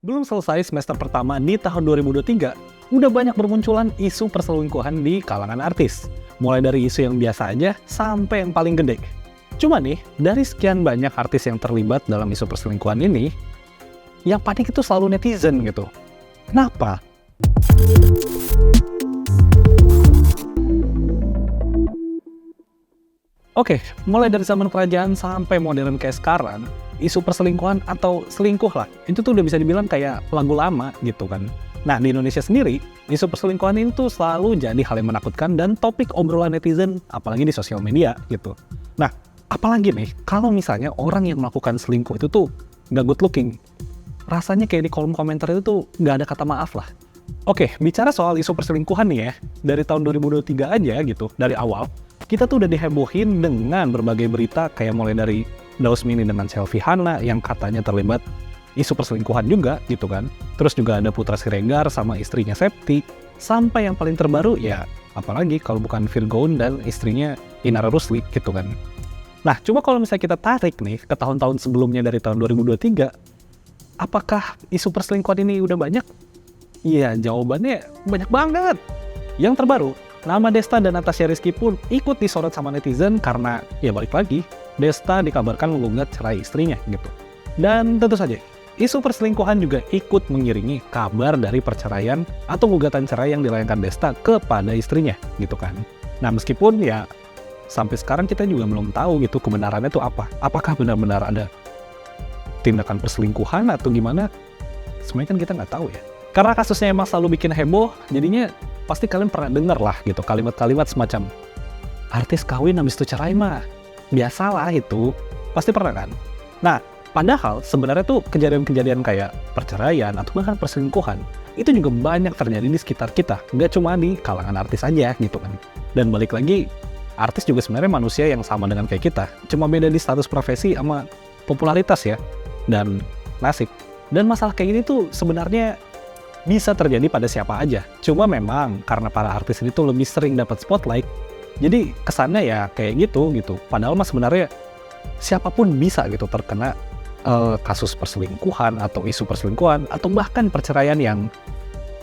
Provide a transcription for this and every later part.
Belum selesai semester pertama di tahun 2023, udah banyak bermunculan isu perselingkuhan di kalangan artis. Mulai dari isu yang biasa aja sampai yang paling gede. Cuma nih, dari sekian banyak artis yang terlibat dalam isu perselingkuhan ini, yang panik itu selalu netizen gitu. Kenapa? Oke, mulai dari zaman kerajaan sampai modern kayak sekarang, isu perselingkuhan atau selingkuh lah, itu tuh udah bisa dibilang kayak lagu lama gitu kan. Nah, di Indonesia sendiri, isu perselingkuhan itu selalu jadi hal yang menakutkan dan topik obrolan netizen, apalagi di sosial media gitu. Nah, apalagi nih, kalau misalnya orang yang melakukan selingkuh itu tuh nggak good looking. Rasanya kayak di kolom komentar itu tuh nggak ada kata maaf lah. Oke, bicara soal isu perselingkuhan nih ya, dari tahun 2023 aja gitu, dari awal, kita tuh udah dihebohin dengan berbagai berita kayak mulai dari Daus Mini dengan Selvi Hana yang katanya terlibat isu perselingkuhan juga gitu kan. Terus juga ada Putra Siregar sama istrinya Septi. Sampai yang paling terbaru ya apalagi kalau bukan Virgoun dan istrinya Inara Rusli gitu kan. Nah coba kalau misalnya kita tarik nih ke tahun-tahun sebelumnya dari tahun 2023, apakah isu perselingkuhan ini udah banyak? Iya jawabannya banyak banget. Yang terbaru, nama Desta dan Natasha Rizky pun ikut disorot sama netizen karena, ya balik lagi, Desta dikabarkan menggugat cerai istrinya gitu. Dan tentu saja, isu perselingkuhan juga ikut mengiringi kabar dari perceraian atau gugatan cerai yang dilayangkan Desta kepada istrinya gitu kan. Nah meskipun ya, sampai sekarang kita juga belum tahu gitu kebenarannya itu apa. Apakah benar-benar ada tindakan perselingkuhan atau gimana? Sebenarnya kan kita nggak tahu ya. Karena kasusnya emang selalu bikin heboh, jadinya pasti kalian pernah dengar lah gitu kalimat-kalimat semacam artis kawin habis itu cerai mah biasalah itu, pasti pernah kan. Nah padahal sebenarnya tuh kejadian-kejadian kayak perceraian atau bahkan perselingkuhan itu juga banyak terjadi di sekitar kita, nggak cuma di kalangan artis aja gitu kan. Dan balik lagi, artis juga sebenarnya manusia yang sama dengan kayak kita, cuma beda di status profesi sama popularitas ya dan nasib. Dan masalah kayak gini tuh sebenarnya bisa terjadi pada siapa aja. Cuma memang karena para artis ini tuh lebih sering dapat spotlight, jadi kesannya ya kayak gitu. Padahal mah sebenarnya siapapun bisa gitu terkena kasus perselingkuhan atau isu perselingkuhan atau bahkan perceraian yang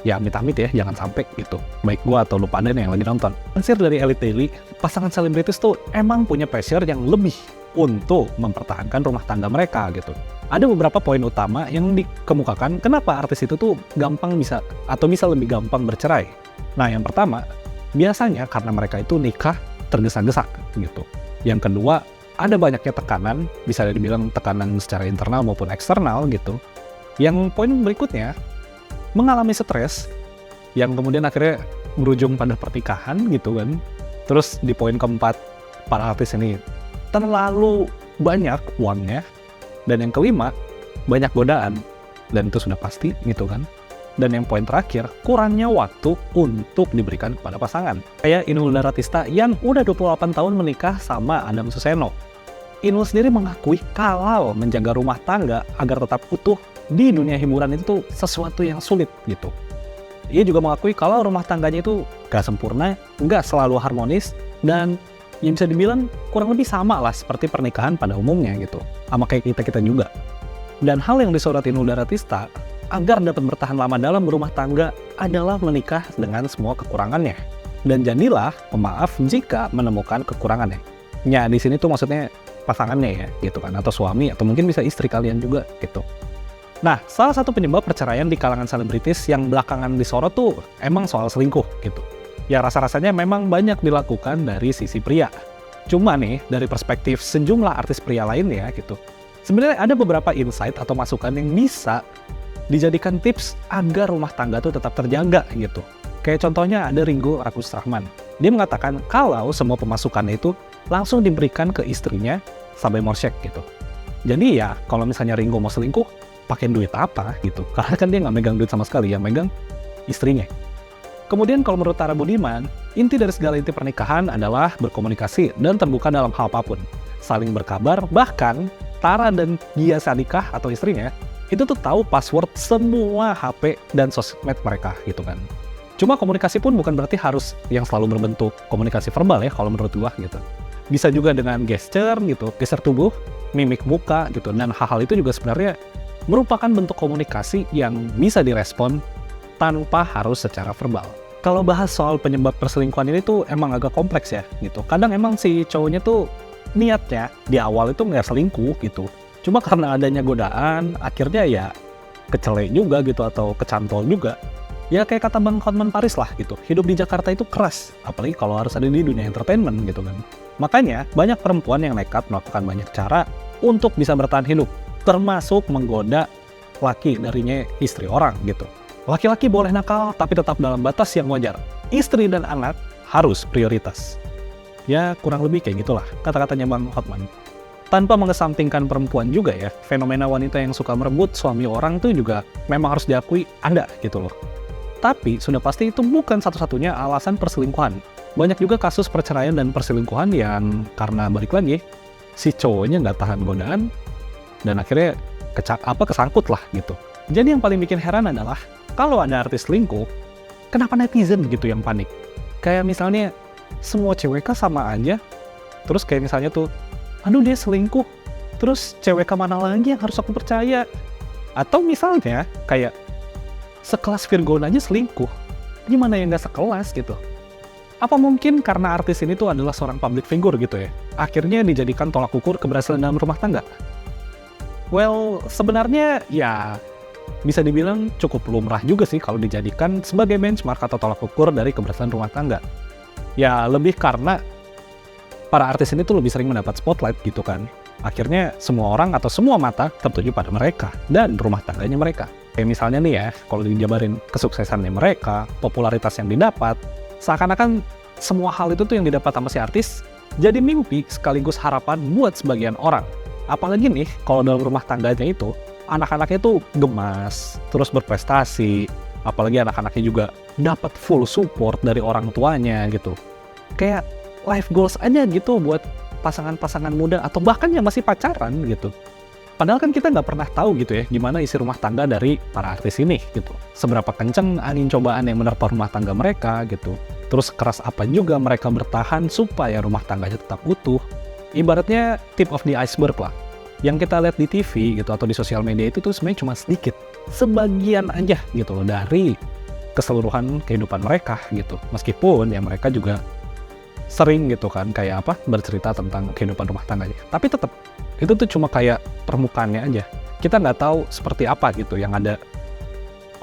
ya amit-amit ya, jangan sampai gitu. Baik gua atau lu pada yang lagi nonton. Lansir dari Elite Daily, pasangan selebritis tuh emang punya pressure yang lebih untuk mempertahankan rumah tangga mereka gitu. Ada beberapa poin utama yang dikemukakan kenapa artis itu tuh gampang bisa atau bisa lebih gampang bercerai. Nah yang pertama, biasanya karena mereka itu nikah tergesa-gesa gitu. Yang kedua, ada banyaknya tekanan, bisa dibilang tekanan secara internal maupun eksternal gitu. Yang poin berikutnya, mengalami stres yang kemudian akhirnya berujung pada pertikahan gitu kan. Terus di poin keempat, para artis ini terlalu banyak uangnya. Dan yang kelima, banyak godaan. Dan itu sudah pasti gitu kan. Dan yang poin terakhir, kurangnya waktu untuk diberikan kepada pasangan. Kayak Inul Daratista yang udah 28 tahun menikah sama Adam Suseno. Inul sendiri mengakui kalau menjaga rumah tangga agar tetap utuh di dunia hiburan itu tuh sesuatu yang sulit gitu. Ia juga mengakui kalau rumah tangganya itu gak sempurna, gak selalu harmonis, dan yang bisa dibilang kurang lebih sama lah seperti pernikahan pada umumnya gitu, sama kayak kita juga. Dan hal yang disoroti Inul Daratista agar dapat bertahan lama dalam berumah tangga adalah menikah dengan semua kekurangannya dan jadilah pemaaf jika menemukan kekurangannya. Ya di sini tuh maksudnya pasangannya ya gitu kan, atau suami atau mungkin bisa istri kalian juga gitu. Nah salah satu penyebab perceraian di kalangan selebritis yang belakangan disorot tuh emang soal selingkuh gitu. Ya rasa-rasanya memang banyak dilakukan dari sisi pria. Cuma nih, dari perspektif sejumlah artis pria lainnya gitu, sebenarnya ada beberapa insight atau masukan yang bisa dijadikan tips agar rumah tangga tuh tetap terjaga gitu. Kayak contohnya ada Ringo Agus Rahman. Dia mengatakan kalau semua pemasukannya itu langsung diberikan ke istrinya sampai morsyek gitu. Jadi ya, kalau misalnya Ringo mau selingkuh, pakai duit apa gitu. Karena kan dia nggak megang duit sama sekali, yang megang istrinya. Kemudian kalau menurut Tara Budiman, inti dari segala inti pernikahan adalah berkomunikasi dan terbuka dalam hal apapun. Saling berkabar, bahkan Tara dan Gia Sadikah atau istrinya, itu tuh tahu password semua HP dan sosmed mereka gitu kan. Cuma komunikasi pun bukan berarti harus yang selalu berbentuk komunikasi verbal ya kalau menurut gua gitu. Bisa juga dengan gesture gitu, gesture tubuh, mimik muka gitu, dan hal-hal itu juga sebenarnya merupakan bentuk komunikasi yang bisa direspon tanpa harus secara verbal. Kalau bahas soal penyebab perselingkuhan ini tuh emang agak kompleks ya gitu. Kadang emang si cowoknya tuh niatnya di awal itu nggak selingkuh gitu. Cuma karena adanya godaan, akhirnya ya kecele juga gitu atau kecantol juga. Ya kayak kata Bang Hotman Paris lah gitu, hidup di Jakarta itu keras, apalagi kalau harus ada di dunia entertainment gitu kan. Makanya banyak perempuan yang nekat melakukan banyak cara untuk bisa bertahan hidup, termasuk menggoda laki darinya istri orang gitu. Laki-laki boleh nakal tapi tetap dalam batas yang wajar. Istri dan anak harus prioritas. Ya kurang lebih kayak gitulah kata-katanya Bang Hotman. Tanpa mengesampingkan perempuan juga ya, fenomena wanita yang suka merebut suami orang tuh juga memang harus diakui ada gitu loh. Tapi sudah pasti itu bukan satu-satunya alasan perselingkuhan. Banyak juga kasus perceraian dan perselingkuhan yang karena balik lagi si cowoknya nggak tahan godaan dan akhirnya kesangkut lah gitu. Jadi yang paling bikin heran adalah kalau ada artis selingkuh, kenapa netizen gitu yang panik? Kayak misalnya semua cewek sama aja, terus kayak misalnya tuh, aduh dia selingkuh, terus cewek mana lagi yang harus aku percaya? Atau misalnya kayak sekelas Virgon aja selingkuh, gimana yang nggak sekelas gitu? Apa mungkin karena artis ini tuh adalah seorang public figure gitu ya, akhirnya dijadikan tolak ukur keberhasilan dalam rumah tangga? Well, sebenarnya ya bisa dibilang cukup lumrah juga sih kalau dijadikan sebagai benchmark atau tolak ukur dari keberhasilan rumah tangga. Ya lebih karena para artis ini tuh lebih sering mendapat spotlight gitu kan. Akhirnya semua orang atau semua mata tertuju pada mereka dan rumah tangganya mereka. Kayak misalnya nih ya, kalau dijabarin kesuksesannya mereka, popularitas yang didapat, seakan-akan semua hal itu tuh yang didapat sama si artis jadi mimpi sekaligus harapan buat sebagian orang. Apalagi nih kalau dalam rumah tangganya itu anak-anaknya tuh gemas, terus berprestasi, apalagi anak-anaknya juga dapat full support dari orang tuanya gitu. Kayak life goals aja gitu buat pasangan-pasangan muda atau bahkan yang masih pacaran gitu. Padahal kan kita nggak pernah tahu gitu ya gimana isi rumah tangga dari para artis ini gitu. Seberapa kenceng angin cobaan yang menerpa rumah tangga mereka gitu. Terus keras apa juga mereka bertahan supaya rumah tangganya tetap utuh. Ibaratnya tip of the iceberg lah. Yang kita lihat di TV gitu atau di sosial media itu tuh sebenarnya cuma sedikit. Sebagian aja gitu loh dari keseluruhan kehidupan mereka gitu. Meskipun ya mereka juga sering gitu kan kayak apa bercerita tentang kehidupan rumah tangganya. Tapi tetap itu tuh cuma kayak permukaannya aja. Kita nggak tahu seperti apa gitu yang ada,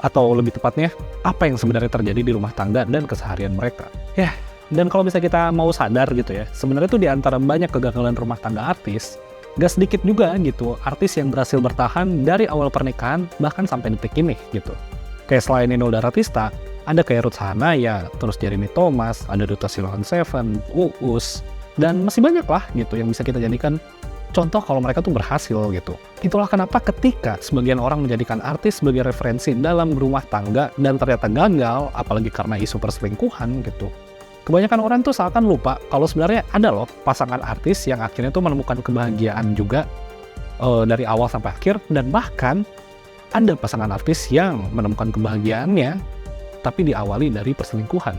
atau lebih tepatnya apa yang sebenarnya terjadi di rumah tangga dan keseharian mereka. Ya, dan kalau misalnya kita mau sadar gitu ya, sebenarnya tuh di antara banyak kegagalan rumah tangga artis, gak sedikit juga gitu artis yang berhasil bertahan dari awal pernikahan bahkan sampai detik ini gitu. Kayak selain Inul Daratista, ada kayak Ruth Sahanaya, terus Jeremy Thomas, ada Duta Silon Seven, Uus, dan masih banyak lah gitu yang bisa kita jadikan contoh kalau mereka tuh berhasil gitu. Itulah kenapa ketika sebagian orang menjadikan artis sebagai referensi dalam rumah tangga dan ternyata gagal, apalagi karena isu perselingkuhan gitu. Kebanyakan orang tuh seakan lupa kalau sebenarnya ada loh pasangan artis yang akhirnya tuh menemukan kebahagiaan juga dari awal sampai akhir, dan bahkan ada pasangan artis yang menemukan kebahagiaannya tapi diawali dari perselingkuhan.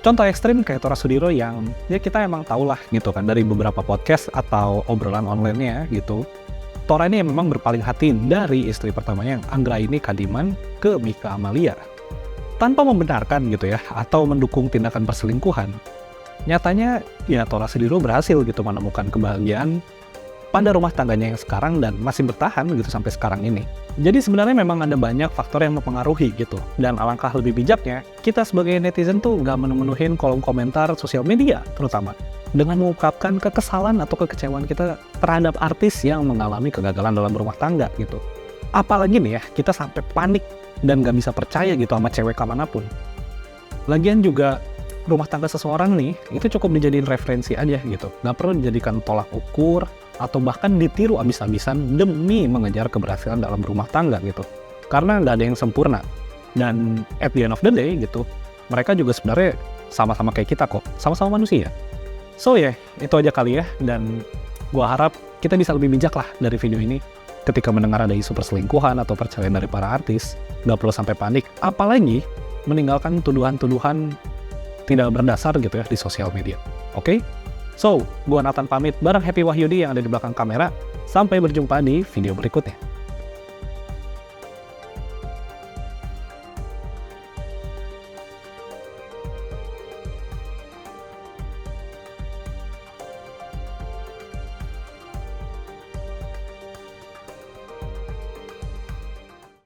Contoh ekstrim kayak Tora Sudiro yang ya kita emang tau lah gitu kan dari beberapa podcast atau obrolan online-nya gitu. Tora ini memang berpaling hati dari istri pertamanya yang Anggraini Kadiman ke Mika Amalia. Tanpa membenarkan gitu ya atau mendukung tindakan perselingkuhan. Nyatanya ya Tora Sudiro berhasil gitu menemukan kebahagiaan pada rumah tangganya yang sekarang dan masih bertahan gitu sampai sekarang ini. Jadi sebenarnya memang ada banyak faktor yang mempengaruhi gitu. Dan alangkah lebih bijaknya, kita sebagai netizen tuh nggak memenuhin kolom komentar sosial media terutama dengan mengungkapkan kekesalan atau kekecewaan kita terhadap artis yang mengalami kegagalan dalam rumah tangga gitu. Apalagi nih ya, kita sampai panik dan nggak bisa percaya gitu sama cewek manapun. Lagian juga rumah tangga seseorang nih, itu cukup dijadiin referensi aja gitu. Nggak perlu dijadikan tolak ukur atau bahkan ditiru abis-abisan demi mengejar keberhasilan dalam rumah tangga gitu. Karena nggak ada yang sempurna. Dan at the end of the day gitu, mereka juga sebenarnya sama-sama kayak kita kok, sama-sama manusia. So ya, itu aja kali ya, dan gua harap kita bisa lebih bijak lah dari video ini. Ketika mendengar ada isu perselingkuhan atau perceraian dari para artis, nggak perlu sampai panik, apalagi meninggalkan tuduhan-tuduhan tidak berdasar gitu ya di sosial media. Oke? So, gua Nathan pamit bareng Happy Wahyudi yang ada di belakang kamera. Sampai berjumpa di video berikutnya.